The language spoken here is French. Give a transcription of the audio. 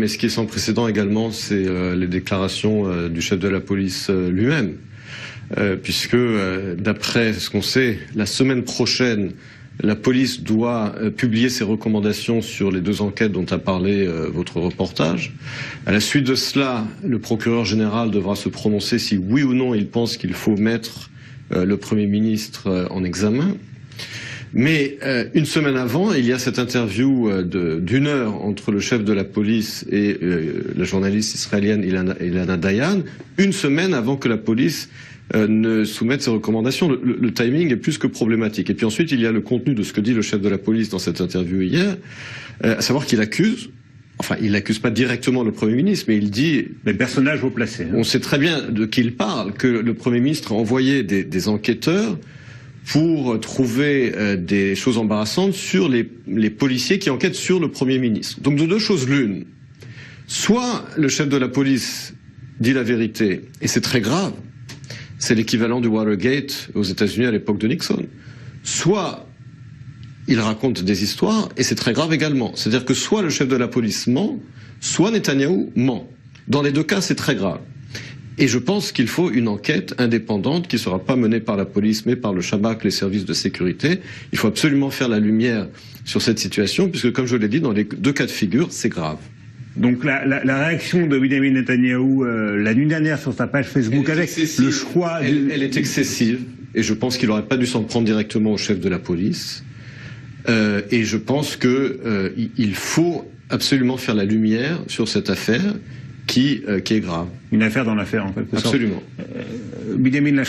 Mais ce qui est sans précédent également, c'est les déclarations du chef de la police lui-même. Puisque, d'après ce qu'on sait, la semaine prochaine, la police doit publier ses recommandations sur les 2 enquêtes dont a parlé votre reportage. À la suite de cela, le procureur général devra se prononcer si oui ou non il pense qu'il faut mettre le Premier ministre en examen. Mais une semaine avant, il y a cette interview d'1 heure entre le chef de la police et la journaliste israélienne Ilana Dayan, une semaine avant que la police ne soumette ses recommandations. Le timing est plus que problématique. Et puis ensuite, il y a le contenu de ce que dit le chef de la police dans cette interview hier, à savoir qu'il accuse, enfin il n'accuse pas directement le Premier ministre, mais il dit... Les personnages haut placés. On sait très bien de qui il parle, que le Premier ministre a envoyé des enquêteurs pour trouver des choses embarrassantes sur les policiers qui enquêtent sur le Premier ministre. Donc de 2 choses l'une. Soit le chef de la police dit la vérité, et c'est très grave, c'est l'équivalent du Watergate aux États-Unis à l'époque de Nixon. Soit il raconte des histoires, et c'est très grave également. C'est-à-dire que soit le chef de la police ment, soit Netanyahou ment. Dans les 2 cas, c'est très grave. Et je pense qu'il faut une enquête indépendante qui ne sera pas menée par la police, mais par le Shabak, les services de sécurité. Il faut absolument faire la lumière sur cette situation, puisque comme je l'ai dit, dans les 2 cas de figure, c'est grave. Donc la réaction de Benjamin Netanyahou la nuit dernière sur sa page Facebook avec le choix... Elle est excessive, et je pense qu'il n'aurait pas dû s'en prendre directement au chef de la police. Et je pense qu'il faut absolument faire la lumière sur cette affaire qui est grave. Une affaire dans l'affaire, en quelque sorte. Absolument. Benjamin